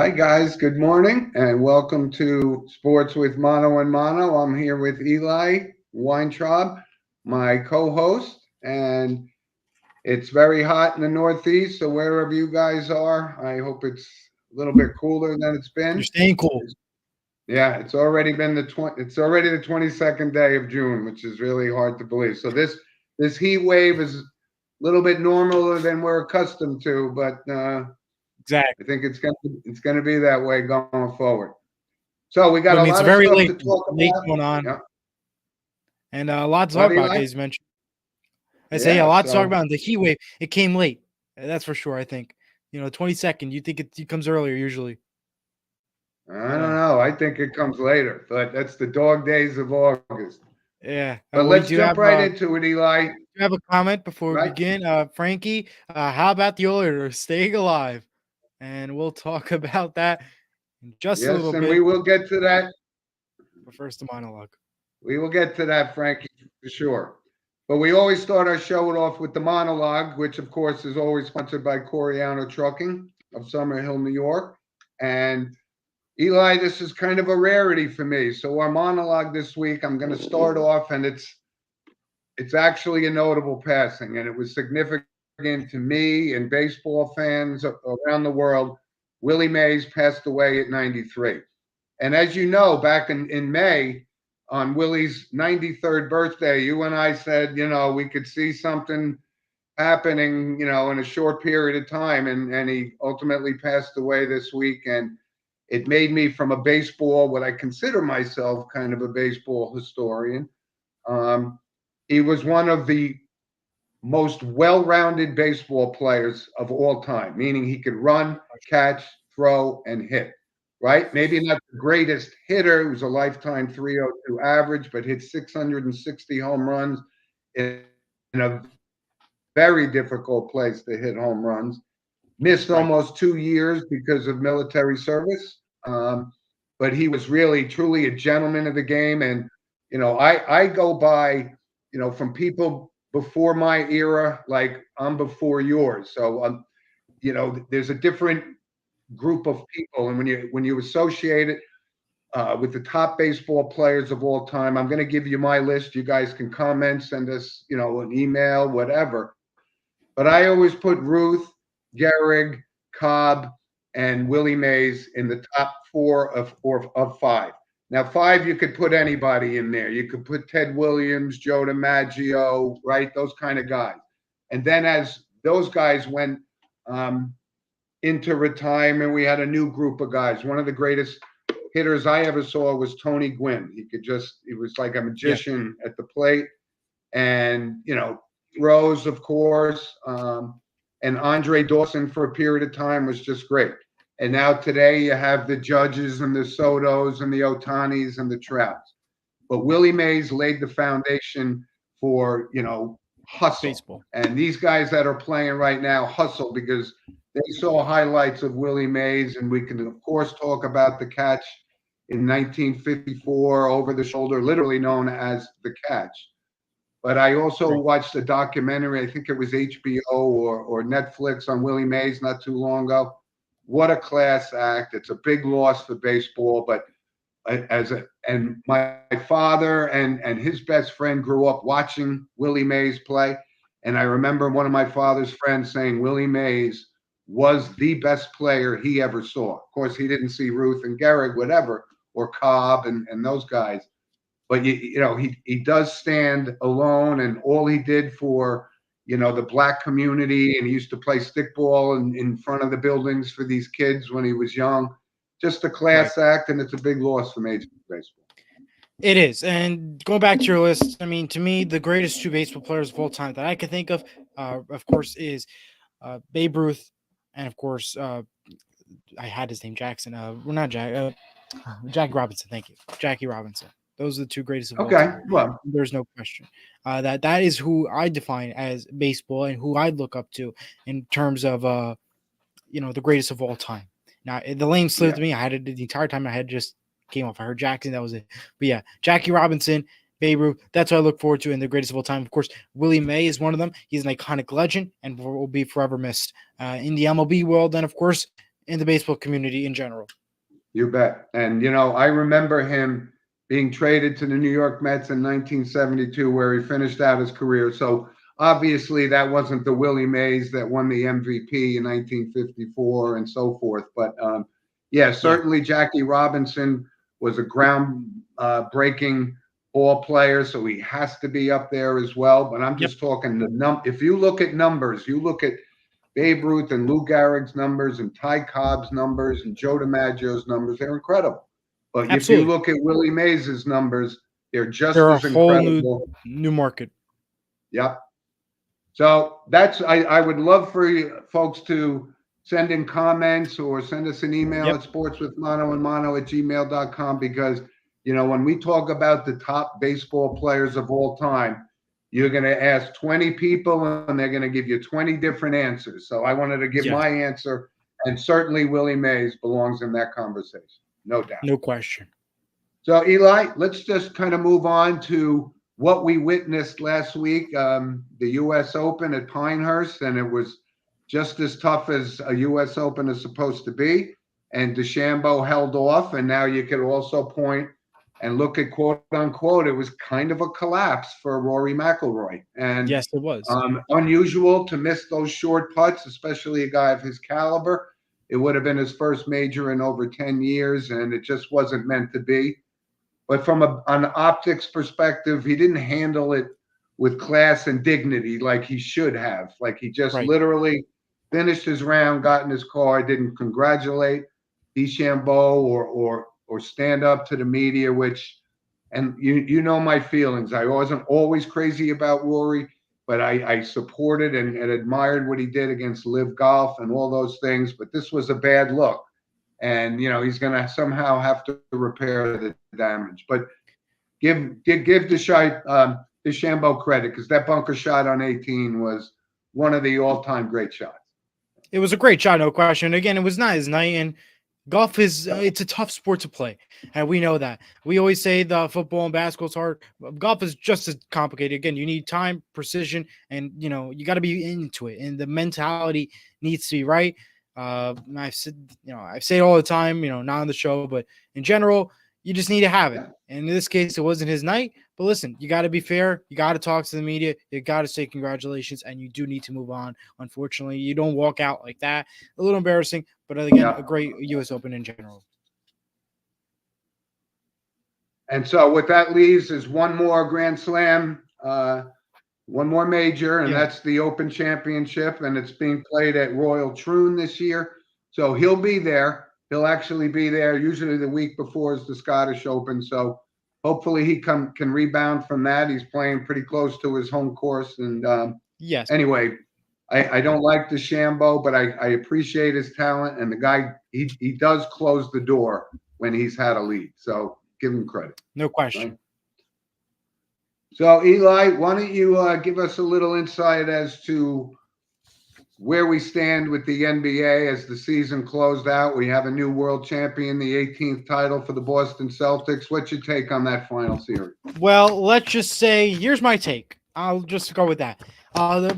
right, guys. Good morning and welcome to Sports with Mono and Mono. I'm here with Eli Weintraub, my co-host, and it's very hot in the Northeast. So wherever you guys are, I hope it's a little bit cooler than it's You're been. staying cool. Yeah, it's already been it's already the 22nd day of June, which is really hard to believe. So this heat wave is a little bit normaler than we're accustomed to, but I Exactly. think it's gonna be that way going forward. So we got But I a mean, it's lot of very stuff late, to talk late about. going on, Yeah. and a lot to talk What, about. Eli? As mentioned, I say a Yeah. lot to talk So about. The heat wave, it came late. That's for sure. I think 22nd. You think it comes earlier usually, I but don't know. I think it comes later, but that's the dog days of August. yeah. But We let's do jump have right into it, Eli. a comment before we Right? begin. Frankie, how about the Oilers staying alive? And we'll talk about that in just a Yes, little and bit. we will get to that. But first, the monologue. We will get to that, Frankie, for sure. But we always start our show off with the monologue, which of course is always sponsored by Coriano Trucking of Summer Hill, New York. And Eli, this is kind of a rarity for me. So our monologue this week, I'm going to start off, and it's actually a notable passing, and it was significant to me and baseball fans around the world. Willie Mays passed away at 93. And as you know, back in May, on Willie's 93rd birthday, you and I said, we could see something happening, in a short period of time. And he ultimately passed away this week. And it made me, from a baseball, what I consider myself kind of a baseball historian. He was one of the most well-rounded baseball players of all time, meaning he could run, catch, throw, and hit. Right? Maybe not the greatest hitter. He was a lifetime 302 average, but hit 660 home runs in a very difficult place to hit home runs. Missed Right. almost 2 years because of military service. But he was really, truly a gentleman of the game. And, I go by, from people before my era, like I'm before yours. So, there's a different group of people. And when you associate it with the top baseball players of all time, I'm going to give you my list. You guys can comment, send us, an email, whatever. But I always put Ruth, Gehrig, Cobb, and Willie Mays in the top four of five. Now, five, you could put anybody in there. You could put Ted Williams, Joe DiMaggio, right? Those kind of guys. And then as those guys went into retirement, we had a new group of guys. One of the greatest hitters I ever saw was Tony Gwynn. He was like a magician at the plate. And, Rose, of course, and Andre Dawson for a period of time was just great. And now today you have the Judges and the Sotos and the Otanis and the Trouts. But Willie Mays laid the foundation for, hustle. Baseball. And these guys that are playing right now hustle because they saw highlights of Willie Mays. And we can, of course, talk about the catch in 1954 over the shoulder, literally known as the catch. But I also watched a documentary, I think it was HBO or Netflix, on Willie Mays not too long ago. What a class act. It's a big loss for baseball, but and my father and his best friend grew up watching Willie Mays play. And I remember one of my father's friends saying Willie Mays was the best player he ever saw. Of course, he didn't see Ruth and Gehrig, whatever, or Cobb and those guys. But he does stand alone, and all he did for the black community, and he used to play stickball in front of the buildings for these kids when he was young. Just a class act, and it's a big loss for Major League Baseball. It is. And going back to your list, I mean, to me, the greatest two baseball players of all time that I can think of course, is Babe Ruth, and of course, I had his name Jackson. Not Jack. Jackie Robinson. Thank you, Jackie Robinson. Those are the two greatest of all time. Well, there's no question. That is who I define as baseball and who I'd look up to in terms of the greatest of all time. Now the lane slipped me. I had it the entire time. I had just came off. I heard Jackson. That was it. But yeah, Jackie Robinson, Babe Ruth. That's what I look forward to in the greatest of all time. Of course, Willie May is one of them. He's an iconic legend and will be forever missed in the MLB world. And of course, in the baseball community in general. You bet. And, you know, I remember him being traded to the New York Mets in 1972, where he finished out his career. So obviously that wasn't the Willie Mays that won the MVP in 1954 and so forth. But yeah, certainly Jackie Robinson was a ground breaking ball player. So he has to be up there as well. But I'm just talking if you look at numbers, you look at Babe Ruth and Lou Gehrig's numbers and Ty Cobb's numbers and Joe DiMaggio's numbers, they're incredible. But if you look at Willie Mays' numbers, they're just as incredible. New market. Yep. So that's I would love for you folks to send in comments or send us an email at sportswithmono@gmail.com, because, you know, when we talk about the top baseball players of all time, you're going to ask 20 people and they're going to give you 20 different answers. So I wanted to give my answer, and certainly Willie Mays belongs in that conversation. No doubt. No question. So Eli, let's just kind of move on to what we witnessed last week, the U.S. Open at Pinehurst, and it was just as tough as a U.S. Open is supposed to be. And DeChambeau held off, and now you could also point and look at quote unquote, it was kind of a collapse for Rory McIlroy. And yes, it was unusual to miss those short putts, especially a guy of his caliber. It would have been his first major in over 10 years, and it just wasn't meant to be. But from an optics perspective, he didn't handle it with class and dignity like he should have. Like he just literally finished his round, got in his car, didn't congratulate DeChambeau or stand up to the media, which, and you know my feelings. I wasn't always crazy about Rory, but I supported and admired what he did against Live Golf and all those things. But this was a bad look. And, you know, he's going to somehow have to repair the damage. But give DeChambeau credit, because that bunker shot on 18 was one of the all-time great shots. It was a great shot, no question. Again, it was not his night, and golf is it's a tough sport to play, and we know that. We always say the football and basketball is hard. Golf is just as complicated. Again, you need time, precision, and, you know, you got to be into it, and the mentality needs to be right. I've said it all the time, you know, not on the show, but in general, you just need to have it. And in this case, it wasn't his night. But listen, you got to be fair. You got to talk to the media. You got to say congratulations, and you do need to move on. Unfortunately, you don't walk out like that. A little embarrassing, but again, a great U.S. Open in general. And so what that leaves is one more Grand Slam, one more major, and that's the Open Championship, and it's being played at Royal Troon this year. So he'll be there. He'll actually be there. Usually the week before is the Scottish Open. So hopefully he can rebound from that. He's playing pretty close to his home course. And anyway, I don't like DeChambeau, but I appreciate his talent. And the guy, he does close the door when he's had a lead. So give him credit. No question. Right? So, Eli, why don't you give us a little insight as to where we stand with the NBA as the season closed out? We have a new world champion, the 18th title for the Boston Celtics. What's your take on that final series? Well, let's just say, here's my take. I'll just go with that.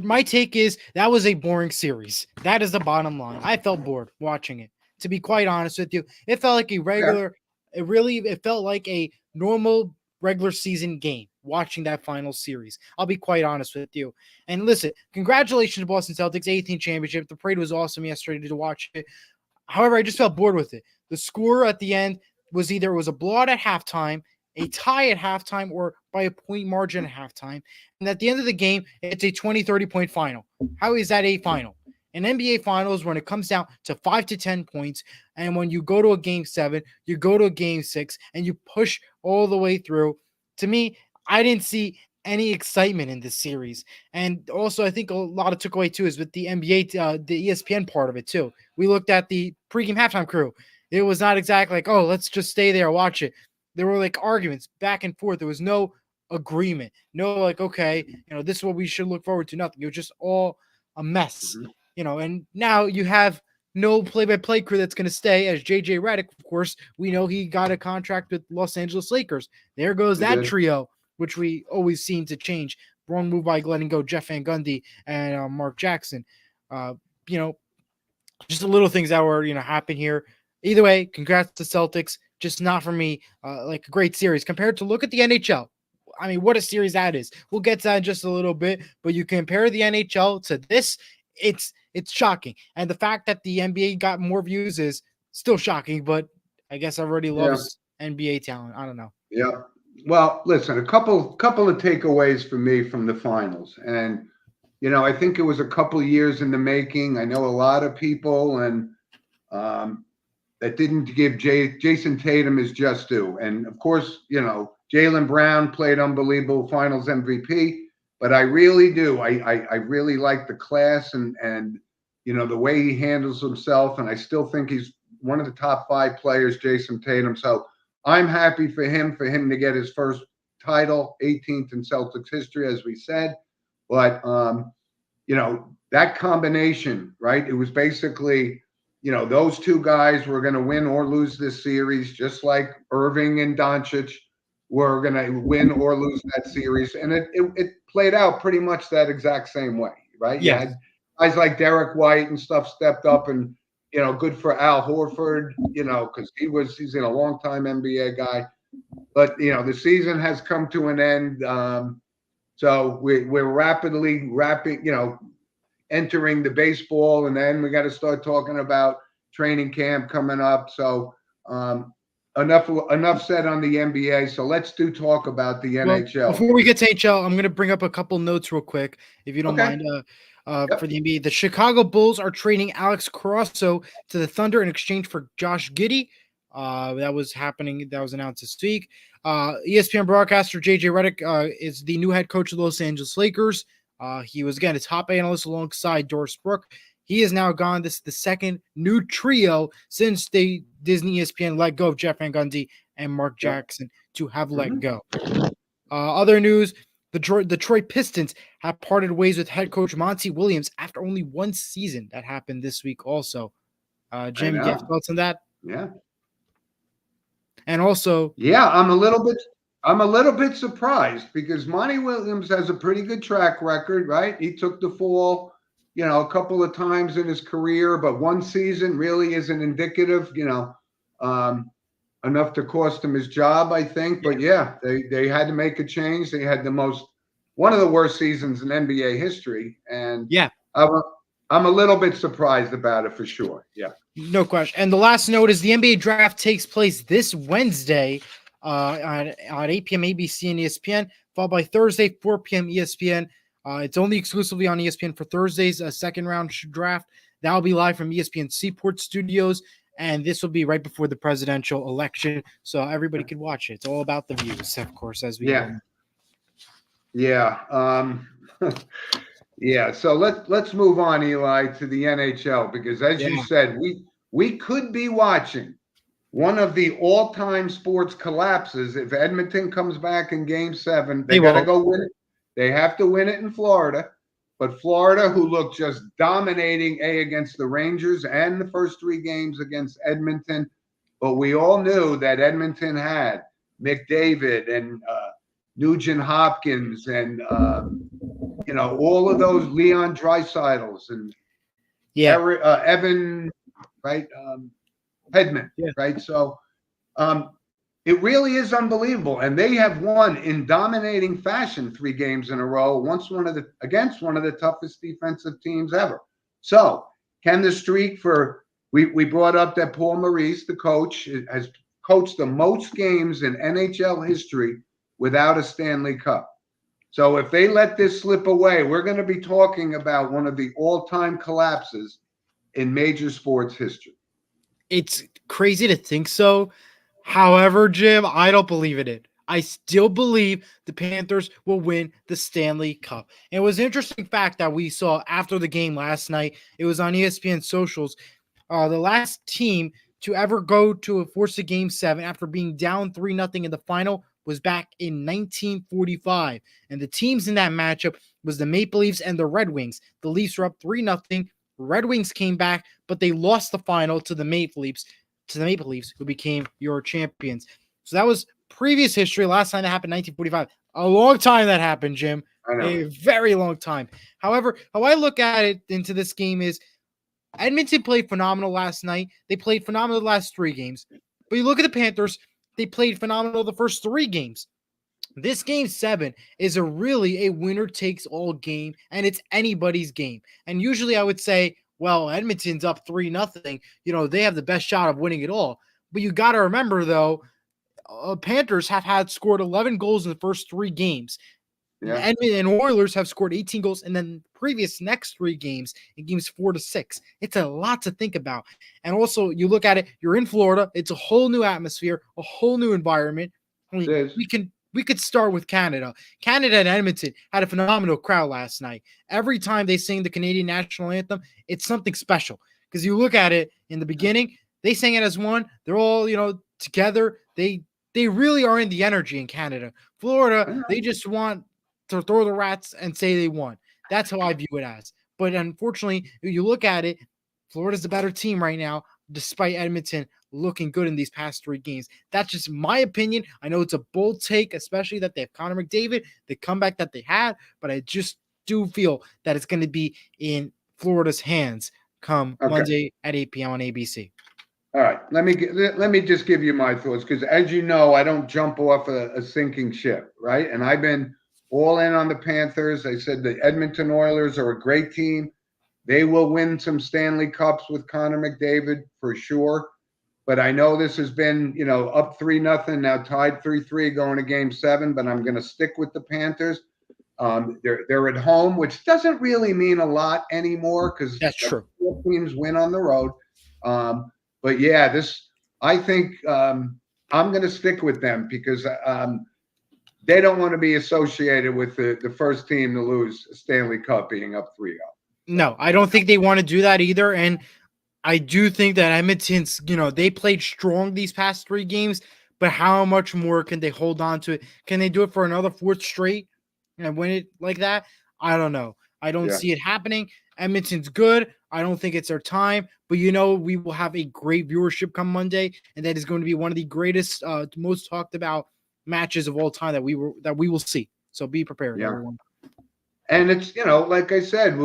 My take is that was a boring series. That is the bottom line. I felt bored watching it. To be quite honest with you, it felt like a regular. It felt like a normal regular season game watching that final series. I'll be quite honest with you. And listen, congratulations to Boston Celtics, 18th championship. The parade was awesome yesterday to watch it. However, I just felt bored with it. The score at the end was either it was a blowout at halftime, a tie at halftime, or by a point margin at halftime. And at the end of the game, it's a 20, 30-point final. How is that a final? In NBA finals, when it comes down to 5 to 10 points, and when you go to a game 7, you go to a game 6, and you push all the way through, to me, I didn't see any excitement in this series. And also, I think a lot of took away too is with the NBA, the ESPN part of it too. We looked at the pregame halftime crew. It was not exactly like, oh, let's just stay there, watch it. There were like arguments back and forth. There was no agreement. No, like, okay, this is what we should look forward to. Nothing. It was just all a mess, and now you have no play-by-play crew that's going to stay, as JJ Redick, of course. We know he got a contract with Los Angeles Lakers. There goes that trio, which we always seem to change. Wrong move by letting go Jeff Van Gundy and Mark Jackson. just the little things that were, happen here. Either way, congrats to Celtics. Just not for me. Like a great series compared to look at the NHL. I mean, what a series that is. We'll get to that in just a little bit, but you compare the NHL to this, it's shocking. And the fact that the NBA got more views is still shocking, but I guess everybody Yeah. loves NBA talent. I don't know. Yeah. Well, listen, a couple of takeaways for me from the finals. And, I think it was a couple of years in the making. I know a lot of people and that didn't give Jason Tatum his just due. And of course, Jaylen Brown played unbelievable finals MVP, but I really do. I really like the class and the way he handles himself. And I still think he's one of the top 5 players, Jason Tatum. So I'm happy for him to get his first title, 18th in Celtics history, as we said. But, that combination, right? It was basically, those two guys were going to win or lose this series, just like Irving and Doncic were going to win or lose that series. And it played out pretty much that exact same way, right? Yeah. You had guys like Derek White and stuff stepped up and, good for Al Horford, because he's a long-time NBA guy. But, the season has come to an end. So we're rapidly entering the baseball, and then we got to start talking about training camp coming up. So enough said on the NBA. So let's talk about the NHL. Before we get to NHL, I'm going to bring up a couple notes real quick, if you don't mind. Yep. For the NBA, the Chicago Bulls are trading Alex Caruso to the Thunder in exchange for Josh Giddey. That was happening. That was announced this week. ESPN broadcaster JJ Redick is the new head coach of the Los Angeles Lakers. He was, again, a top analyst alongside Doris Brooke. He is now gone. This is the second new trio since Disney ESPN let go of Jeff Van Gundy and Mark Jackson to have let go. Other news, the Detroit Pistons have parted ways with head coach Monty Williams after only one season. That happened this week also. Jim, you have thoughts on that? Yeah. And also, I'm a little bit surprised because Monty Williams has a pretty good track record, right? He took the fall, a couple of times in his career, but one season really isn't indicative, enough to cost him his job, I think. But they had to make a change. They had one of the worst seasons in NBA history, and I'm a little bit surprised about it for sure. Yeah. No question. And the last note is the NBA draft takes place this Wednesday on 8 p.m. ABC and ESPN, followed by Thursday, 4 p.m. ESPN. It's only exclusively on ESPN for Thursday's second round draft. That will be live from ESPN Seaport Studios, and this will be right before the presidential election, so everybody can watch it. It's all about the views, of course, as we know. Yeah. Yeah, so let's move on, Eli, to the NHL because, as you said, we could be watching one of the all-time sports collapses if Edmonton comes back in Game 7. They got to go win it. They have to win it in Florida. But Florida, who looked just dominating against the Rangers and the first 3 games against Edmonton, but we all knew that Edmonton had McDavid and Nugent Hopkins and all of those Leon Draisaitl's and Evan, right? Hedman, right? So it really is unbelievable. And they have won in dominating fashion 3 games in a row, against one of the toughest defensive teams ever. So can the streak we brought up that Paul Maurice, the coach, has coached the most games in NHL history without a Stanley Cup. So if they let this slip away, we're going to be talking about one of the all-time collapses in major sports history. It's crazy to think so. However, Jim, I don't believe in it. I still believe the Panthers will win the Stanley Cup. And it was an interesting fact that we saw after the game last night. It was on ESPN socials. The last team to ever go to force a Game 7 after being down 3-0 in the final was back in 1945. And the teams in that matchup was the Maple Leafs and the Red Wings. The Leafs were up 3-0. Red Wings came back, but they lost the final to the Maple Leafs, who became your champions. So that was previous history. Last time that happened, 1945. A long time that happened, Jim. I know. A very long time. However, how I look at it into this game is Edmonton played phenomenal last night. They played phenomenal the last 3 games. But you look at the Panthers, they played phenomenal the first 3 games. This game 7 is really a winner takes all game, and it's anybody's game. And usually I would say, well, Edmonton's up 3-0. They have the best shot of winning it all. But you got to remember, though, Panthers have had scored 11 goals in the first 3 games. Yeah. Edmonton and Oilers have scored 18 goals in the previous next 3 games, in games 4 to 6. It's a lot to think about. And also, you look at it, you're in Florida. It's a whole new atmosphere, a whole new environment. I mean, we could start with Canada. Canada and Edmonton had a phenomenal crowd last night. Every time they sing the Canadian national anthem, it's something special. Because you look at it in the beginning, they sang it as one. They're all, together. They really are in the energy in Canada. Florida, they just want to throw the rats and say they won. That's how I view it as. But unfortunately, if you look at it, Florida's the better team right now, despite Edmonton looking good in these past 3 games. That's just my opinion. I know it's a bold take, especially that they have Connor McDavid, the comeback that they had, but I just do feel that it's going to be in Florida's hands come Monday at 8 p.m. on ABC. All right, let me just give you my thoughts, because as you know, I don't jump off a sinking ship, right? And I've been all in on the Panthers. I said the Edmonton Oilers are a great team. They will win some Stanley Cups with Connor McDavid for sure. But I know this has been, up 3-0, now tied 3-3 going to game 7, but I'm going to stick with the Panthers. They're at home, which doesn't really mean a lot anymore, because that's true. 4 teams win on the road. But yeah, I think I'm going to stick with them, because they don't want to be associated with the first team to lose a Stanley Cup being up 3-0. No, I don't think they want to do that either. And I do think that Edmonton's, they played strong these past 3 games, but how much more can they hold on to it? Can they do it for another 4th straight and win it like that? I don't know. I don't see it happening. Edmonton's good. I don't think it's their time, but we will have a great viewership come Monday, and that is going to be one of the greatest, most talked about matches of all time that we will see. So be prepared, everyone. And it's, like I said,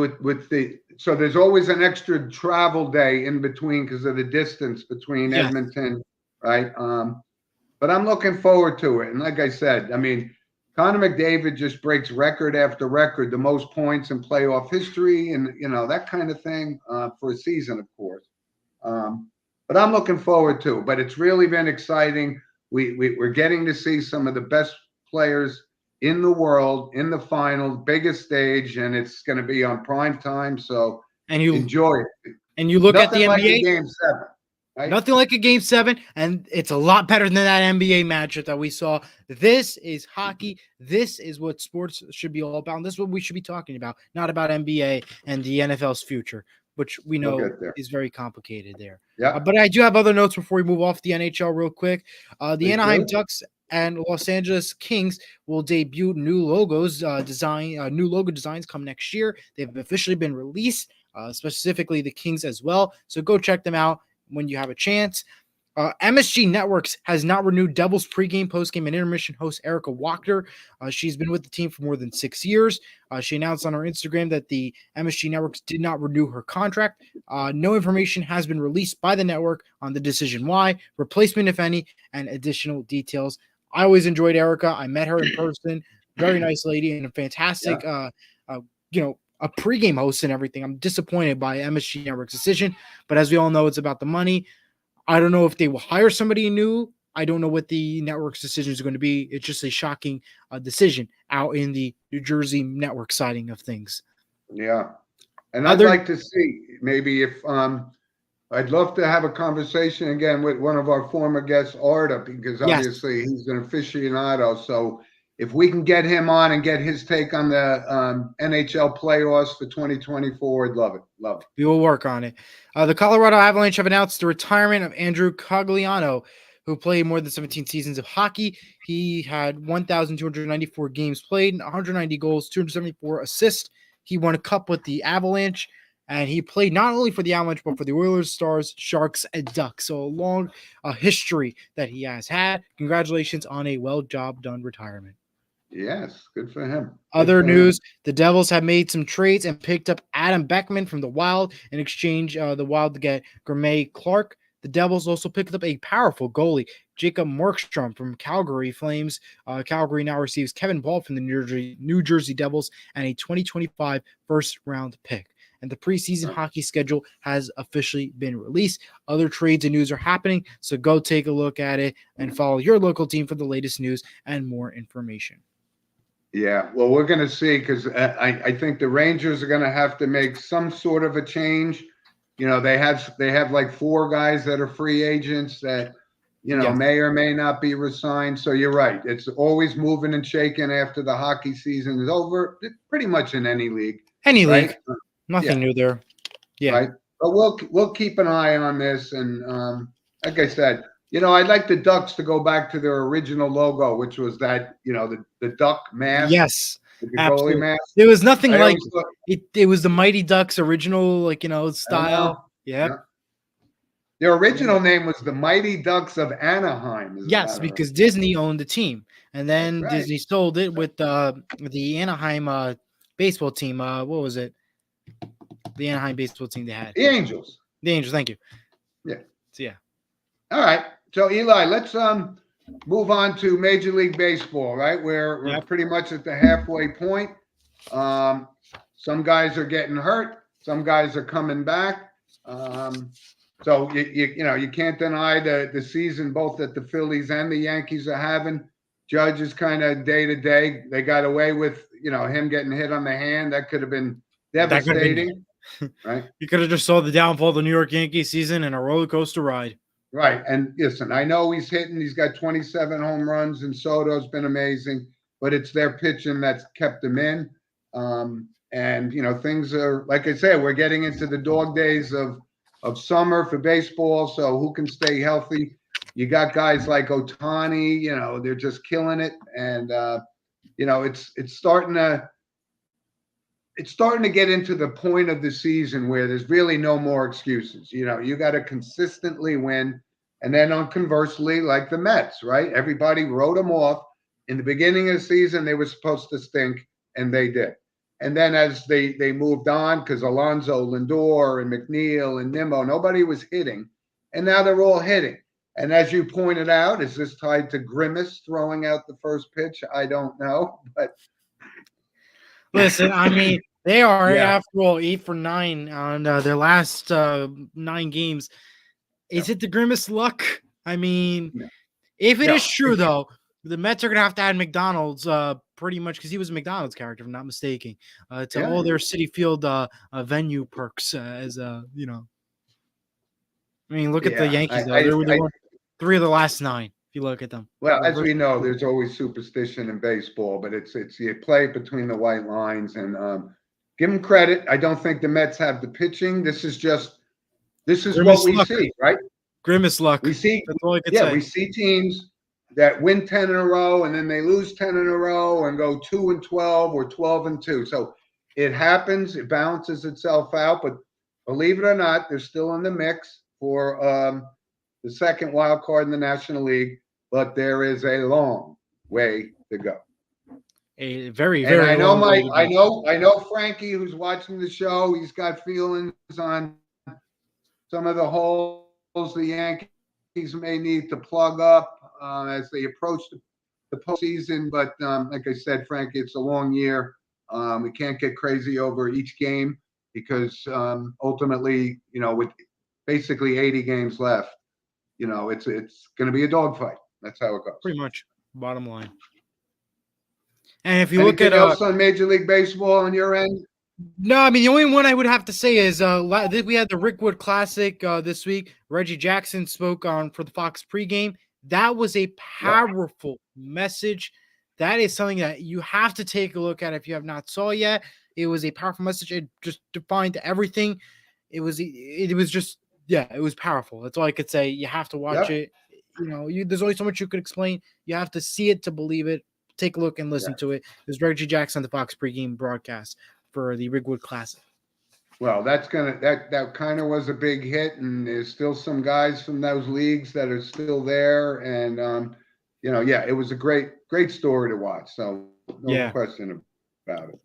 so there's always an extra travel day in between because of the distance between Edmonton, right? But I'm looking forward to it. And like I said, I mean, Connor McDavid just breaks record after record, the most points in playoff history, and that kind of thing for a season, of course. But I'm looking forward to it. But it's really been exciting. We're getting to see some of the best players in the world in the final, biggest stage, and it's going to be on prime time. So enjoy it. And you look Nothing at the NBA, like Game 7. Right? Nothing like a Game 7, and it's a lot better than that NBA matchup that we saw. This is hockey. This is what sports should be all about. And this is what we should be talking about, not about NBA and the NFL's future, which we know is very complicated there. Yeah. But I do have other notes before we move off the NHL real quick. The Anaheim Ducks and Los Angeles Kings will debut new logo designs come next year. They've officially been released, specifically the Kings as well. So go check them out when you have a chance. MSG Networks has not renewed Devils pregame, postgame, and intermission host Erica Wachter. She's been with the team for more than 6 years. She announced on her Instagram that the MSG Networks did not renew her contract. No information has been released by the network on the decision why, replacement if any, and additional details. I always enjoyed Erica. I met her in person. Very nice lady and a fantastic, a pregame host and everything. I'm disappointed by MSG Network's decision, but as we all know, it's about the money. I don't know if they will hire somebody new. I don't know what the network's decision is going to be. It's just a shocking decision out in the New Jersey network siding of things. Yeah. And I'd like to see maybe if I'd love to have a conversation again with one of our former guests, Arda, because obviously he's an aficionado. So if we can get him on and get his take on the NHL playoffs for 2024, I'd love it. Love it. We will work on it. The Colorado Avalanche have announced the retirement of Andrew Cogliano, who played more than 17 seasons of hockey. He had 1,294 games played, 190 goals, 274 assists. He won a cup with the Avalanche, and he played not only for the Avalanche, but for the Oilers, Stars, Sharks, and Ducks. So a long history that he has had. Congratulations on a well job done retirement. Yes, good for him. Good Other for him. news: the Devils have made some trades and picked up Adam Beckman from the Wild in exchange. The Wild to get Grimme Clark. The Devils also picked up a powerful goalie, Jacob Markstrom from Calgary Flames. Calgary now receives Kevin Ball from the New Jersey Devils and a 2025 first-round pick. And the preseason hockey schedule has officially been released. Other trades and news are happening, so go take a look at it and follow your local team for the latest news and more information. Yeah, well, we're going to see because I think the Rangers are going to have to make some sort of a change. You know, they have like 4 guys that are free agents that, you know, Yes. may or may not be resigned. So you're right. It's always moving and shaking after the hockey season is over, pretty much in any league. Any right? league. Nothing new there. Yeah. Right. But we'll keep an eye on this. And like I said, you know, I'd like the Ducks to go back to their original logo, which was that, you know, the duck mask. Yes. The goalie Absolutely. mask. There was nothing I like always thought, it. It was the Mighty Ducks original, like, I style. Yep. Yeah. Their original name was the Mighty Ducks of Anaheim. Yes, because Disney owned the team, and then That's right. Disney sold it with the Anaheim baseball team. What was it? The Anaheim baseball team they had. The Angels. The Angels. Thank you. Yeah. So, yeah. All right. So Eli, let's move on to Major League Baseball, right? We're pretty much at the halfway point. Some guys are getting hurt. Some guys are coming back. So you can't deny the season both that the Phillies and the Yankees are having. Judge is kind of day to day. They got away with him getting hit on the hand. That could have been devastating, right? You could have just saw the downfall of the New York Yankees season and a roller coaster ride. Right. And listen, I know he's hitting. He's got 27 home runs, and Soto's been amazing. But it's their pitching that's kept him in. And things are, like I said, we're getting into the dog days of summer for baseball. So who can stay healthy? You got guys like Ohtani, they're just killing it. And, it's starting to get into the point of the season where there's really no more excuses. You got to consistently win. And then conversely, like the Mets, right? Everybody wrote them off. In the beginning of the season, they were supposed to stink, and they did. And then as they moved on, because Alonso, Lindor, and McNeil, and Nimmo, nobody was hitting. And now they're all hitting. And as you pointed out, is this tied to Grimace throwing out the first pitch? I don't know. But listen, I mean, they are, after all, 8 for 9 on their last 9 games. Is it the Grimace luck? I mean, if it is true, though, the Mets are going to have to add McDonald's pretty much, because he was a McDonald's character, if I'm not mistaken, to all their City Field venue perks. I mean, look at the Yankees, though. They won 3 of the last 9, if you look at them. Well, as we know, there's always superstition in baseball, but it's you play between the white lines, and give them credit. I don't think the Mets have the pitching. This is Grimace what we luck. See, right? Grimace luck. We see, that's all I can say. We see teams that win 10 in a row, and then they lose 10 in a row and go 2-12 or 12-2. So it happens. It balances itself out. But believe it or not, they're still in the mix for the second wild card in the National League. But there is a long way to go. A very, very. And I know Frankie, who's watching the show. He's got feelings on some of the holes the Yankees may need to plug up as they approach the postseason. But like I said, Frankie, it's a long year. We can't get crazy over each game because ultimately, with basically 80 games left, it's going to be a dogfight. That's how it goes. Pretty much, bottom line. And if you Anything look at else on Major League Baseball on your end? No, I mean, the only one I would have to say is we had the Rickwood Classic this week. Reggie Jackson spoke for the Fox pregame. That was a powerful message. That is something that you have to take a look at if you have not saw yet. It was a powerful message. It just defined everything. It was just, it was powerful. That's all I could say. You have to watch it. There's only so much you could explain. You have to see it to believe it. Take a look and listen to it. It was Reggie Jackson on the Fox pregame broadcast for the Rickwood Classic. Well, that kind of was a big hit, and there's still some guys from those leagues that are still there, and it was a great story to watch. So No question about it.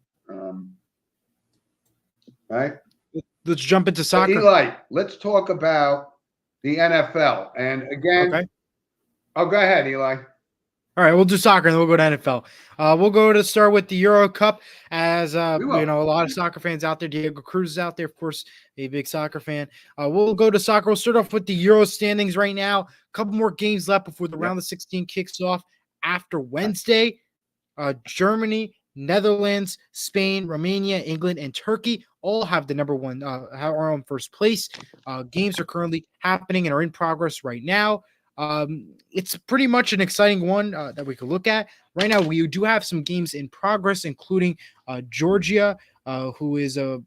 Right. Let's jump into So soccer. Eli, let's talk about the NFL. And again, Okay. Oh, go ahead, Eli. All right, we'll do soccer and then we'll go to NFL. We'll go to start with the Euro Cup, as a lot of soccer fans out there. Diego Cruz is out there, of course, a big soccer fan. We'll go to soccer. We'll start off with the Euro standings right now. A couple more games left before the round of 16 kicks off after Wednesday. Germany, Netherlands, Spain, Romania, England, and Turkey all have the number one, are on first place. Games are currently happening and are in progress right now. It's pretty much an exciting one that we could look at. Right now, we do have some games in progress, including Georgia, who is they're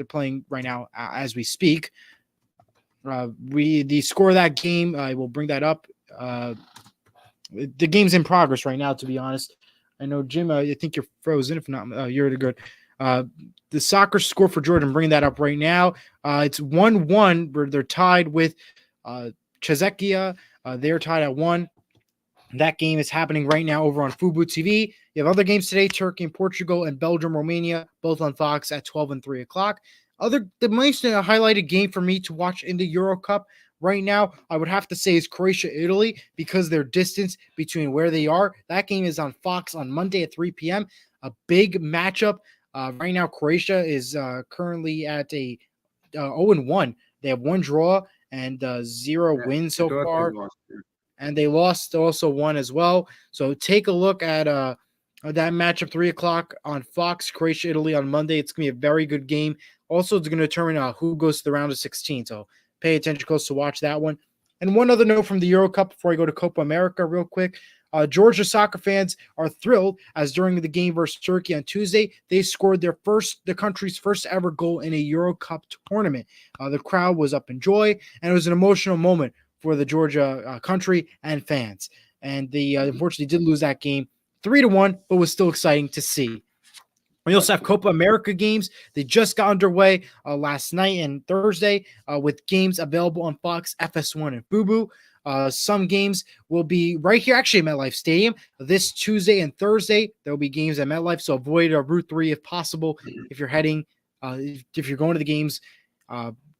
playing right now as we speak. The score of that game, I will bring that up. The game's in progress right now, to be honest. I know, Jim, I think you're frozen. If not, you're good. The soccer score for Jordan, bring that up right now. It's 1-1, where they're tied with Czechia. They're tied at 1. That game is happening right now over on Fubo TV. You have other games today: Turkey and Portugal, and Belgium, Romania, both on Fox at 12 and 3 o'clock. The most highlighted game for me to watch in the Euro Cup right now, I would have to say, is Croatia, Italy, because their distance between where they are. That game is on Fox on Monday at 3 p.m. A big matchup. Right now, Croatia is currently at a 0-1. They have 1 draw and 0 wins so far. And they lost also 1 as well. So take a look at that matchup, 3 o'clock on Fox, Croatia, Italy on Monday. It's going to be a very good game. Also, it's going to determine who goes to the round of 16. So pay attention close to watch that one. And one other note from the Euro Cup before I go to Copa America real quick. Georgia soccer fans are thrilled, as during the game versus Turkey on Tuesday, they scored the country's first ever goal in a Euro Cup tournament. The crowd was up in joy, and it was an emotional moment for the Georgia country and fans. And they unfortunately did lose that game 3-1, but was still exciting to see. We also have Copa America games. They just got underway last night and Thursday with games available on Fox, FS1, and Fubo. Some games will be right here, actually, at MetLife Stadium. This Tuesday and Thursday, there will be games at MetLife, so avoid Route 3 if possible. If you're heading, if you're going to the games,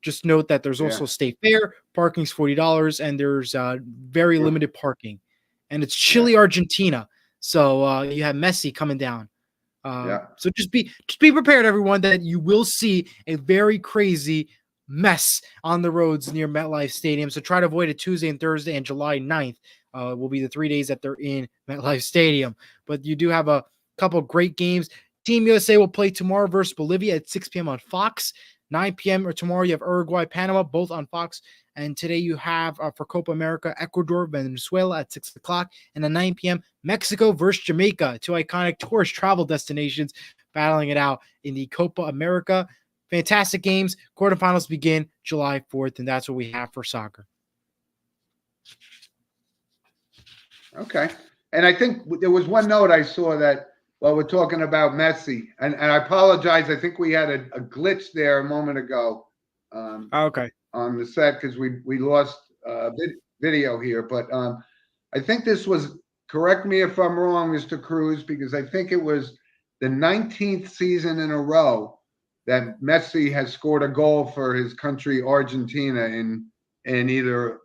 just note that there's also state fare. Parking's $40, and there's very limited parking. And it's Chile, Argentina. So you have Messi coming down. So just be prepared, everyone, that you will see a very crazy mess on the roads near MetLife Stadium. So try to avoid it. Tuesday and Thursday, and July 9th will be the 3 days that they're in MetLife Stadium. But you do have a couple great games. Team USA will play tomorrow versus Bolivia at 6 p.m. on Fox. 9 p.m. or tomorrow, you have Uruguay, Panama, both on Fox. And today you have, for Copa America, Ecuador, Venezuela at 6 o'clock. And at 9 p.m., Mexico versus Jamaica, 2 iconic tourist travel destinations battling it out in the Copa America. Fantastic games. Quarterfinals begin July 4th, and that's what we have for soccer. Okay. And I think there was one note I saw that while we're talking about Messi, and I apologize, I think we had a glitch there a moment ago. Okay. On the set because we lost video here, but I think this was, correct me if I'm wrong, Mr. Cruz, because I think it was the 19th season in a row that Messi has scored a goal for his country, Argentina, in either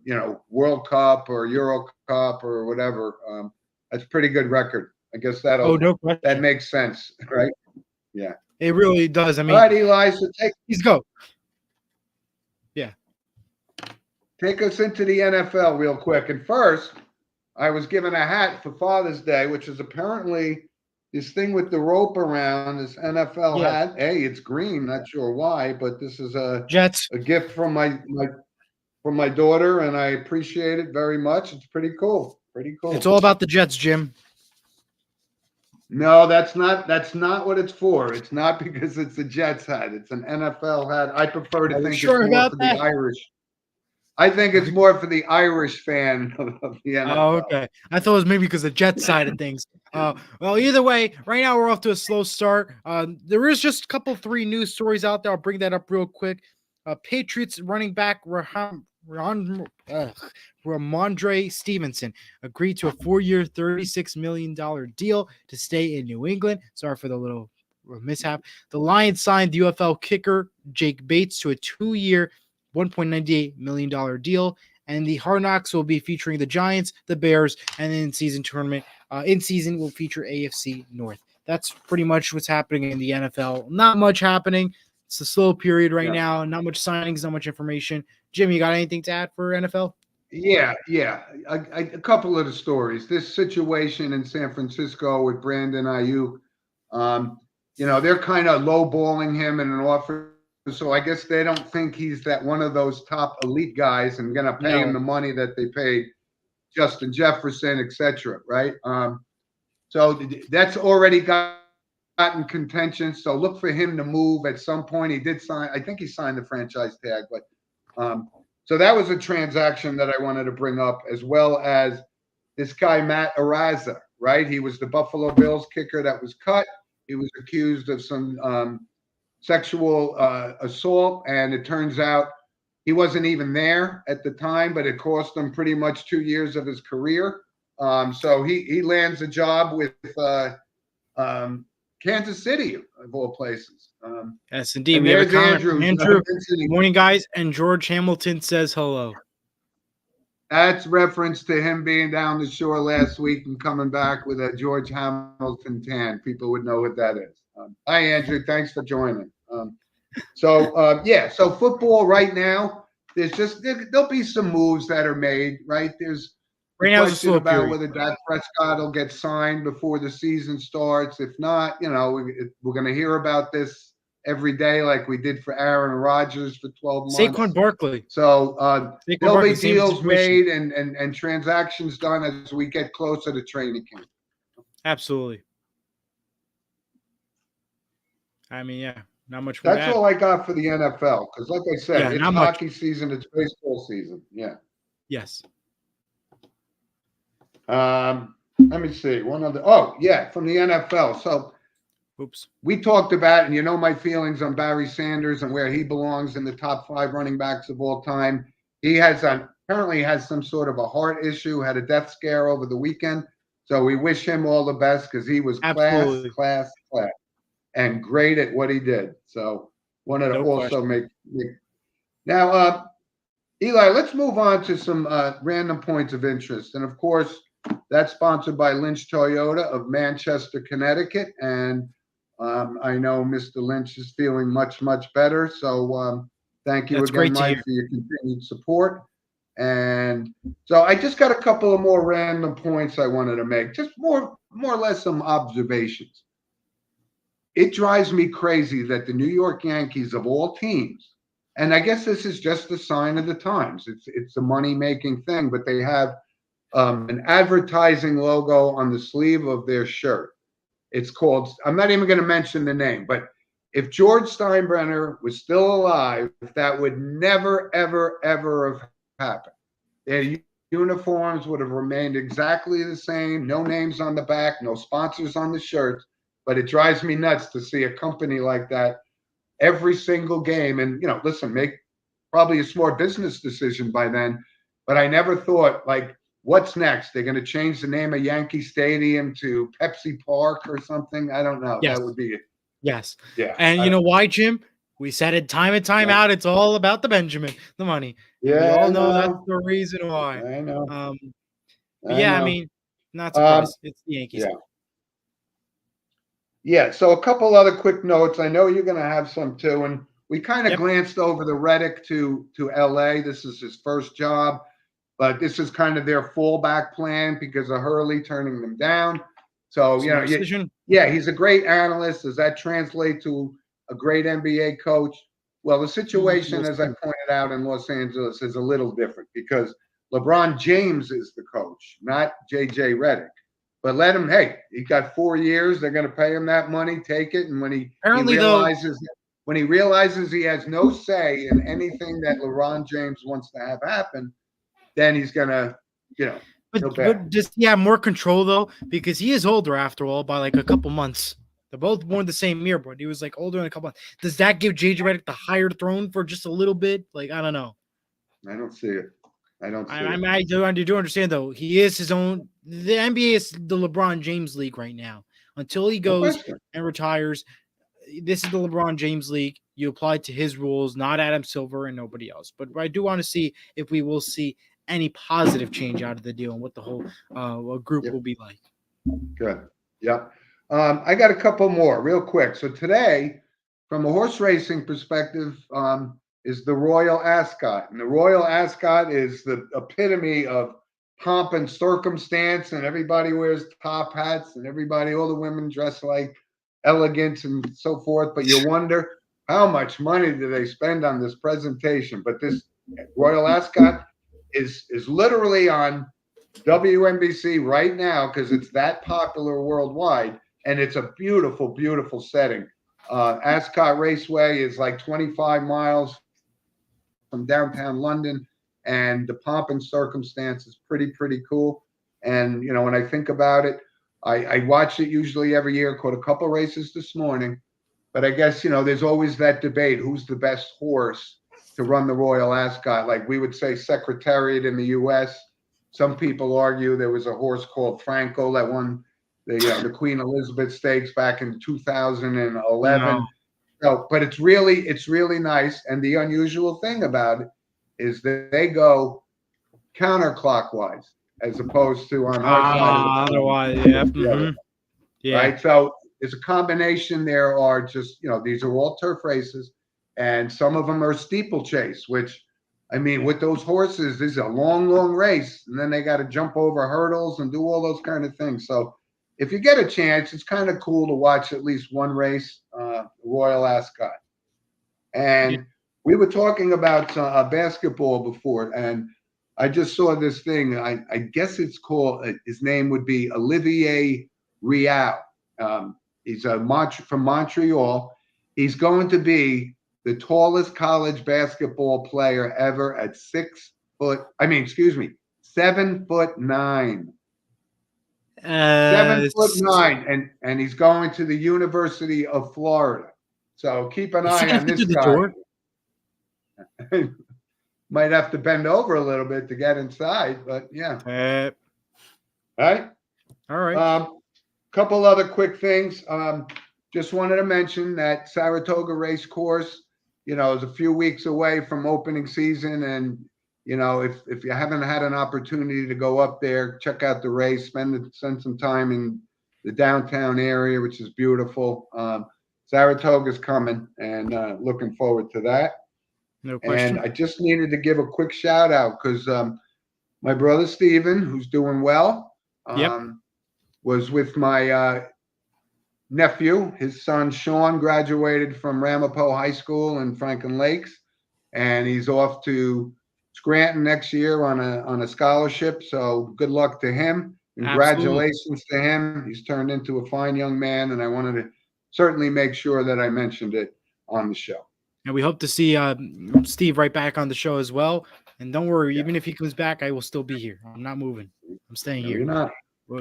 World Cup or Euro Cup or whatever. That's a pretty good record. I guess that makes sense, right? Yeah, it really does. I mean, all right, Eli, so let's go. Yeah. Take us into the NFL real quick. And first, I was given a hat for Father's Day, which is apparently this thing with the rope around, this NFL hat. Hey, it's green. Not sure why, but this is a gift from my daughter, and I appreciate it very much. It's pretty cool. Pretty cool. It's all about the Jets, Jim. No, that's not what it's for. It's not because it's a Jets hat. It's an NFL hat. I prefer to think it's more for the Irish. I think it's more for the Irish fan of the NFL. Oh, okay. I thought it was maybe because of the Jets side of things. Well, either way, right now we're off to a slow start. There is just a 3 news stories out there. I'll bring that up real quick. Patriots running back Ramondre Stevenson agreed to a 4-year, $36 million deal to stay in New England. Sorry for the little mishap. The Lions signed the UFL kicker Jake Bates to a 2-year, $1.98 million deal. And the Hard Knocks will be featuring the Giants, the Bears, and then in-season tournament. In-season will feature AFC North. That's pretty much what's happening in the NFL. Not much happening. It's a slow period right now. Not much signings, not much information. Jim, you got anything to add for NFL? Yeah. A couple of the stories. This situation in San Francisco with Brandon Ayuk, they're kind of lowballing him in an offer. So I guess they don't think he's that one of those top elite guys and going to pay him the money that they paid Justin Jefferson, etc. Right? So that's already gotten contention. So look for him to move at some point. He did sign. I think he signed the franchise tag, but so that was a transaction that I wanted to bring up, as well as this guy Matt Araza. Right? He was the Buffalo Bills kicker that was cut. He was accused of some sexual assault, and it turns out he wasn't even there at the time, but it cost him pretty much 2 years of his career. So he lands a job with Kansas City, of all places. Yes, indeed. We have a comment from Andrew. Good morning, guys. And George Hamilton says hello. That's reference to him being down the shore last week and coming back with a George Hamilton tan. People would know what that is. Hi, Andrew. Thanks for joining. So football right now, there'll be some moves that are made, right? There's a question about whether Dak Prescott will get signed before the season starts. If not, we're going to hear about this every day like we did for Aaron Rodgers for 12 months. Saquon Barkley. So there'll be deals made and transactions done as we get closer to training camp. Absolutely. I mean, yeah, not much. That's all I got for the NFL because, like I said, it's hockey season, it's baseball season. Yeah. Yes. Let me see. One other. Oh, yeah, from the NFL. So, we talked about, and my feelings on Barry Sanders and where he belongs in the top 5 running backs of all time. He apparently has some sort of a heart issue, had a death scare over the weekend. So we wish him all the best because he was class. And great at what he did. So wanted to also make now, Eli, let's move on to some random points of interest. And of course, that's sponsored by Lynch Toyota of Manchester, Connecticut. And I know Mr. Lynch is feeling much, much better. So thank you again, Mike, for your continued support. And so I just got a couple of more random points I wanted to make, just more or less some observations. It drives me crazy that the New York Yankees, of all teams, and I guess this is just a sign of the times. It's a money-making thing, but they have an advertising logo on the sleeve of their shirt. It's called, I'm not even going to mention the name, but if George Steinbrenner was still alive, that would never, ever, ever have happened. Their uniforms would have remained exactly the same, no names on the back, no sponsors on the shirts. But it drives me nuts to see a company like that every single game. And, listen, make probably a smart business decision by then. But I never thought, what's next? They're going to change the name of Yankee Stadium to Pepsi Park or something? I don't know. Yes. That would be it. Yes. Yeah. And you know why, Jim? We said it time and time out. It's all about the Benjamin, the money. Yeah. We all know that's the reason why. I know. I mean, not surprised. It's the Yankees. Yeah. Yeah, so a couple other quick notes. I know you're going to have some too, and we kind of glanced over the Reddick to LA. This is his first job, but this is kind of their fallback plan because of Hurley turning them down. So, he's a great analyst. Does that translate to a great NBA coach? Well, the situation, as I pointed out in Los Angeles, is a little different because LeBron James is the coach, not J.J. Redick. But let him, he got 4 years. They're going to pay him that money. Take it. And when he realizes he has no say in anything that LeBron James wants to have happen, then he's going to, But does he have more control, though? Because he is older, after all, by a couple months. They're both born the same year, but he was older in a couple months. Does that give J.J. Redick the higher throne for just a little bit? I don't know. I don't see it. I don't see I it. mean, I do understand though. He is his own. The NBA is the LeBron James league right now. Until he No goes question. and retires, this is the LeBron James league. You apply to his rules, not Adam Silver and nobody else. But I do want to see if we will see any positive change out of the deal and what the whole group Yep. will be like. Good. Yep. I got a couple more real quick. So today, from a horse racing perspective, is the Royal Ascot. And the Royal Ascot is the epitome of pomp and circumstance, and everybody wears top hats, and all the women dress like elegant and so forth. But you wonder how much money do they spend on this presentation? But this Royal Ascot is literally on WNBC right now because it's that popular worldwide, and it's a beautiful, beautiful setting. Ascot Raceway is like 25 miles from downtown London, and the pomp and circumstance is pretty cool. And when I think about it, I watch it usually every year. Caught a couple races this morning, but I guess there's always that debate: who's the best horse to run the Royal Ascot? Like we would say, Secretariat in the U.S. Some people argue there was a horse called Franco that won the Queen Elizabeth Stakes back in 2011. No. So, but it's really nice. And the unusual thing about it is that they go counterclockwise as opposed to on our side of the Otherwise, yeah. right. So it's a combination. There are just these are all turf races, and some of them are steeplechase, which I mean, with those horses, this is a long race, and then they got to jump over hurdles and do all those kind of things. So if you get a chance, it's kind of cool to watch at least one race, Royal Ascot. And we were talking about basketball before, and I just saw this thing. I guess it's called, his name would be Olivier Real. He's from Montreal. He's going to be the tallest college basketball player ever at 7'9". 7'9", and he's going to the University of Florida. So keep an eye on this guy. Might have to bend over a little bit to get inside, but yeah. Right? All right. Couple other quick things. Just wanted to mention that Saratoga Race Course, is a few weeks away from opening season, and if you haven't had an opportunity to go up there, check out the race, spend some time in the downtown area, which is beautiful. Saratoga's coming, and looking forward to that. No question. And I just needed to give a quick shout out because my brother Steven, who's doing well, was with my nephew. His son Sean graduated from Ramapo High School in Franklin Lakes, and he's off to Scranton next year on a scholarship. So good luck to him. Congratulations to him. He's turned into a fine young man, and I wanted to certainly make sure that I mentioned it on the show. And we hope to see Steve right back on the show as well. And don't worry, even if he comes back, I will still be here. I'm not moving. I'm staying here. You're not.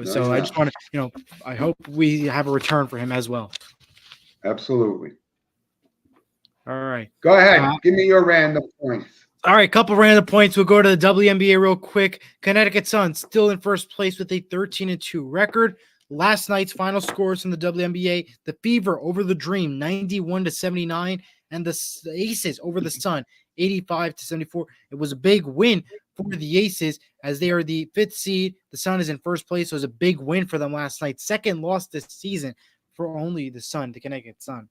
So I just want to, I hope we have a return for him as well. Absolutely. All right. Go ahead. Give me your random points. All right, couple random points. We'll go to the WNBA real quick. Connecticut Sun still in first place with a 13-2 record. Last night's final scores in the WNBA: the Fever over the Dream, 91-79, and the Aces over the Sun, 85-74. It was a big win for the Aces as they are the 5th seed. The Sun is in first place, so it was a big win for them last night. Second loss this season for only the Sun, the Connecticut Sun.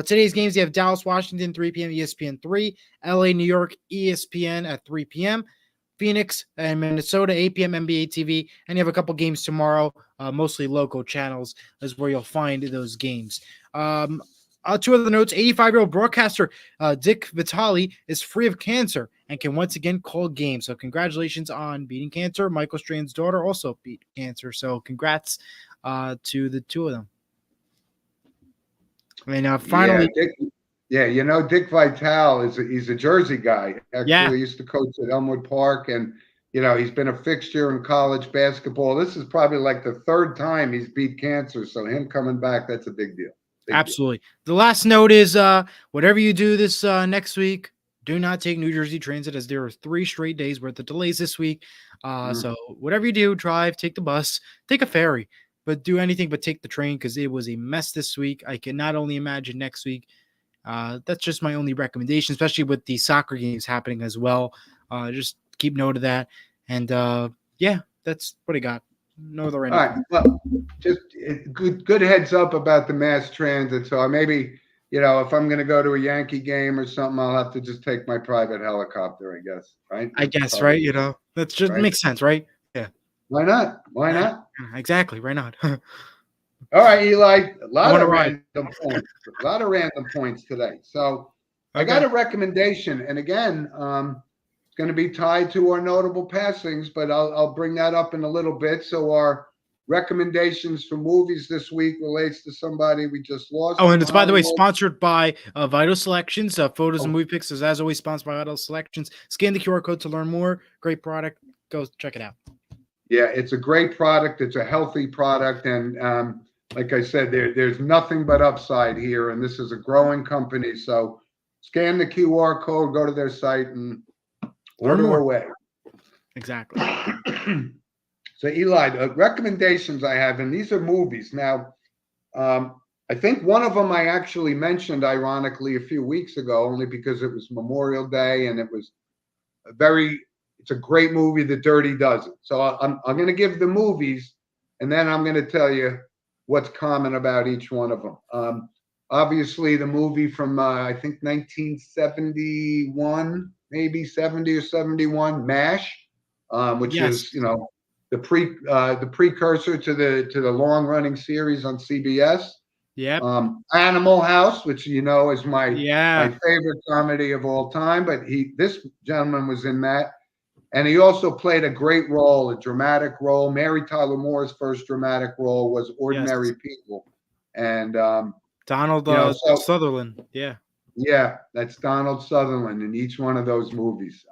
Today's games, you have Dallas, Washington, 3 p.m. ESPN 3, LA, New York, ESPN at 3 p.m., Phoenix and Minnesota, 8 p.m. NBA TV, and you have a couple games tomorrow, mostly local channels is where you'll find those games. Two other notes, 85-year-old broadcaster Dick Vitale is free of cancer and can once again call games. So congratulations on beating cancer. Michael Strahan's daughter also beat cancer. So congrats to the two of them. I mean, finally. Dick Vitale he's a Jersey guy. Actually, he used to coach at Elmwood Park, and he's been a fixture in college basketball. This is probably like the 3rd time he's beat cancer. So him coming back, that's a big deal. Absolutely. The last note is whatever you do this next week, do not take New Jersey Transit, as there are 3 straight days worth of delays this week. So whatever you do, drive, take the bus, take a ferry, but do anything but take the train, because it was a mess this week. I can not only imagine next week. That's just my only recommendation, especially with the soccer games happening as well. Just keep note of that. And yeah, that's what I got. No other All right. Well, just good heads up about the mass transit. So maybe, if I'm going to go to a Yankee game or something, I'll have to just take my private helicopter, I guess. Right? I guess, right? That's just makes sense, right? Yeah. Why not? Why not? Exactly. Why not? All right, Eli. A lot of ride. random points. A lot of random points today. So I Okay. got a recommendation, and again, it's going to be tied to our notable passings, but I'll bring that up in a little bit. So our recommendations for movies this week relates to somebody we just lost. Oh, and it's, from by the way, Hollywood. sponsored by Vital Selections, photos and movie pictures. As always, sponsored by Vital Selections. Scan the QR code to learn more. Great product. Go check it out. Yeah, it's a great product. It's a healthy product. And like I said, there's nothing but upside here. And this is a growing company. So scan the QR code, go to their site, and order away. Exactly. So, Eli, the recommendations I have, and these are movies. Now, I think one of them I actually mentioned, ironically, a few weeks ago, only because it was Memorial Day, and it was it's a great movie, The Dirty Dozen. So I'm going to give the movies, and then I'm going to tell you what's common about each one of them. Obviously, the movie from, I think, 1971, maybe 70 or 71, MASH, which is, the precursor to the long running series on CBS. Yep. Animal House, which is my favorite comedy of all time. But this gentleman was in that, and he also played a great role, a dramatic role. Mary Tyler Moore's first dramatic role was Ordinary People, and Donald Sutherland. Yeah, that's Donald Sutherland in each one of those movies.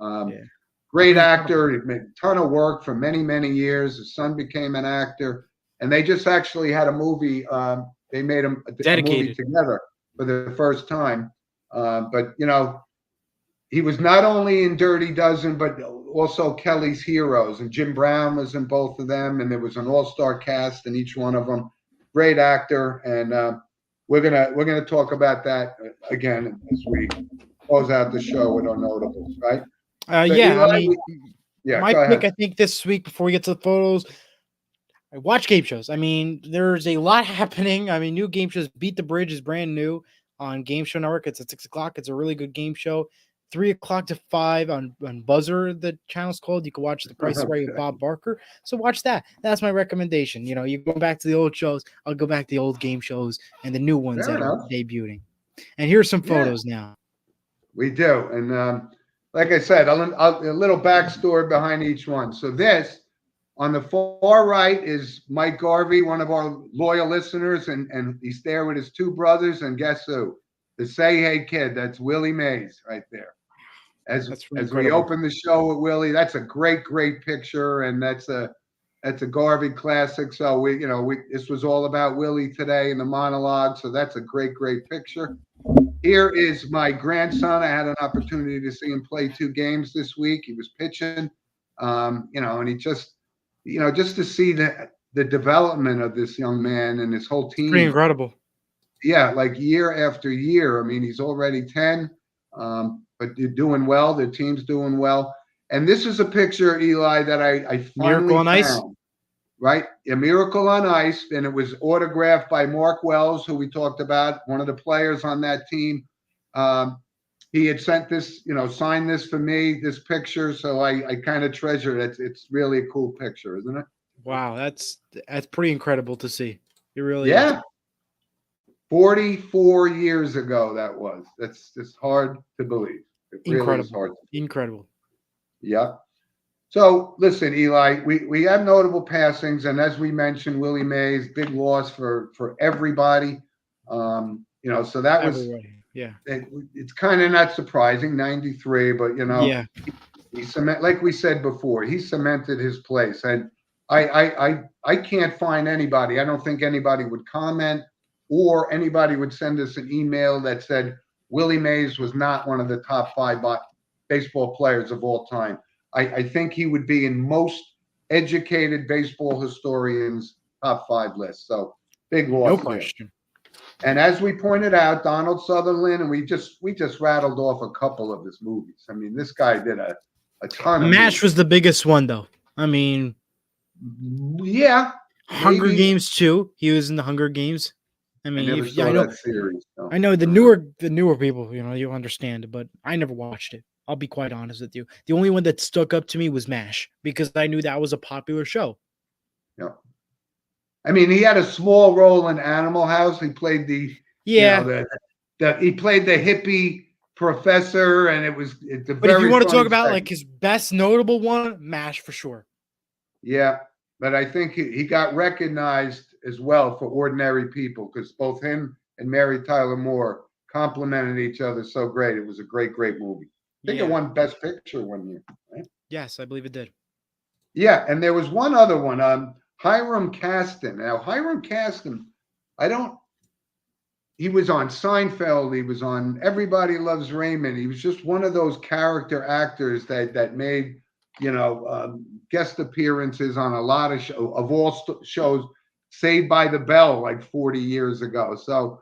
Great actor. He made a ton of work for many, many years. His son became an actor, and they just actually had a movie. They made a movie together for the first time. But he was not only in Dirty Dozen, but also Kelly's Heroes, and Jim Brown was in both of them, and there was an all-star cast in each one of them. Great actor, and we're gonna talk about that again as we close out the show with our notables, right? My pick, I think, this week, before we get to the photos, I watch game shows. I mean, there's a lot happening. I mean, new game shows. Beat the Bridge is brand new on Game Show Network. It's at 6 o'clock. It's a really good game show. 3 o'clock to 5 on Buzzer, the channel's called. You can watch The Price is Right with Bob Barker. So watch that. That's my recommendation. You go back to the old shows. I'll go back to the old game shows and the new ones that are debuting. And here's some photos now. We do. And like I said, a little backstory behind each one. So this, on the far right, is Mike Garvey, one of our loyal listeners, and he's there with his two brothers. And guess who? The Say Hey Kid. That's Willie Mays right there. As we open the show with Willie, that's a great picture, and that's a Garvey classic. So this was all about Willie today in the monologue. So that's a great picture. Here is my grandson. I had an opportunity to see him play 2 games this week. He was pitching, and he just to see the development of this young man and his whole team. Pretty incredible. Yeah, like year after year. I mean, he's already 10, but they're doing well. Their team's doing well. And this is a picture, Eli, that I finally Miracle on found. Ice. Right? A Miracle on Ice, and it was autographed by Mark Wells, who we talked about, one of the players on that team. He had sent this, signed this for me, this picture, so I kind of treasure it. It's really a cool picture, isn't it? Wow, that's pretty incredible to see. It really is. 44 years ago that was. That's just hard to believe. It really is hard to believe. Incredible. Yeah. So listen, Eli, we have notable passings, and as we mentioned, Willie Mays, big loss for everybody. So that was it's kind of not surprising, 93, but he like we said before, he cemented his place, and I can't find anybody. I don't think anybody would comment, or anybody would send us an email that said, Willie Mays was not one of the top 5 baseball players of all time. I think he would be in most educated baseball historians' top 5 list. So big loss No there. question. And as we pointed out, Donald Sutherland, and we just rattled off a couple of his movies. I mean, this guy did a ton of MASH movies. was the biggest one, though. I mean, yeah, Hunger maybe. Games too. He was in the Hunger Games. I mean, I never saw I know, that series. So. I know the newer people, you'll understand, but I never watched it. I'll be quite honest with you. The only one that stuck up to me was MASH because I knew that was a popular show. Yeah. I mean, he had a small role in Animal House. He played he played the hippie professor, and it's a But if you want to talk about segment. like his best notable one, MASH for sure. Yeah, but I think he got recognized as well for Ordinary People because both him and Mary Tyler Moore complimented each other so great. It was a great movie. I think it won Best Picture one year, right? Yes, I believe it did. Yeah, and there was one other one, Hiram Caston. Now, Hiram Caston, he was on Seinfeld. He was on Everybody Loves Raymond. He was just one of those character actors that made, guest appearances on a lot of shows, Saved by the Bell, like 40 years ago. So,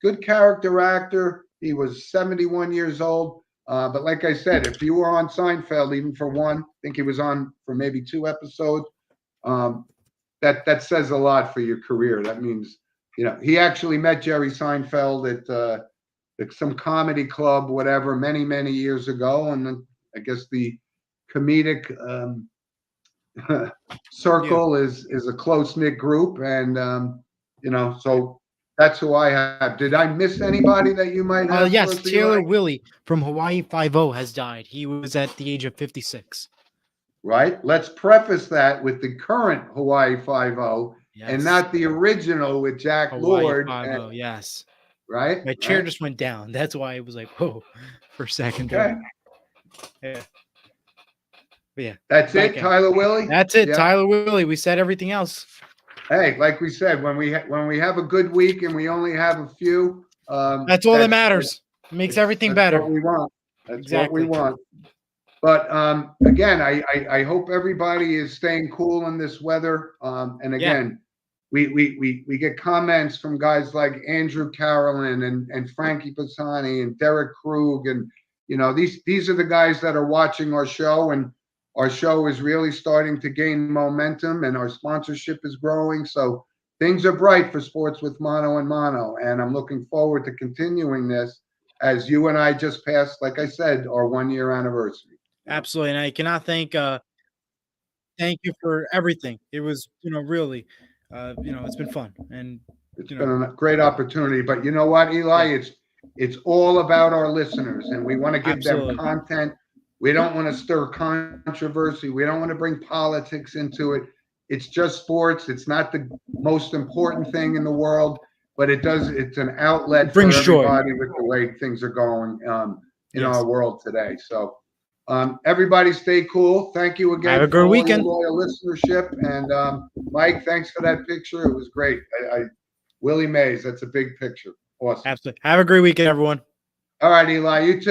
good character actor. He was 71 years old. But like I said, if you were on Seinfeld, even for one, I think he was on for maybe 2 episodes. That says a lot for your career. That means, he actually met Jerry Seinfeld at some comedy club, whatever, many years ago. And then I guess the comedic circle is a close-knit group. And, so that's who I have. Did I miss anybody that you might have? Yes, Taylor Willie from Hawaii Five-0 has died. He was at the age of 56. Right. Let's preface that with the current Hawaii Five-0 and not the original with Jack Hawaii Lord. 5-0, yes. Right. My chair just went down. That's why it was like, whoa, for a second. Okay. Yeah. But yeah. That's it, Tyler Willie? That's it, Tyler Willie. We said everything else. Hey, like we said, when we have a good week and we only have a few, that's all that matters. It makes everything better. What we want. That's what we want. But again, I hope everybody is staying cool in this weather. And again, we get comments from guys like Andrew Carolyn and Frankie Pisani and Derek Krug, and these are the guys that are watching our show, and our show is really starting to gain momentum, and our sponsorship is growing. So things are bright for Sports with Mono and Mono, and I'm looking forward to continuing this as you and I just passed, like I said, our 1-year anniversary. Absolutely. And I cannot thank you for everything. It was, really, it's been fun. And it's been a great opportunity. But you know what, Eli? It's all about our listeners, and we want to give them content. We don't want to stir controversy. We don't want to bring politics into it. It's just sports. It's not the most important thing in the world, but it's an outlet for everybody with the way things are going in our world today. So everybody stay cool. Thank you again. Have a good weekend. Your loyal listenership. And Mike, thanks for that picture. It was great. Willie Mays, that's a big picture. Awesome. Absolutely. Have a great weekend, everyone. All right, Eli, you too.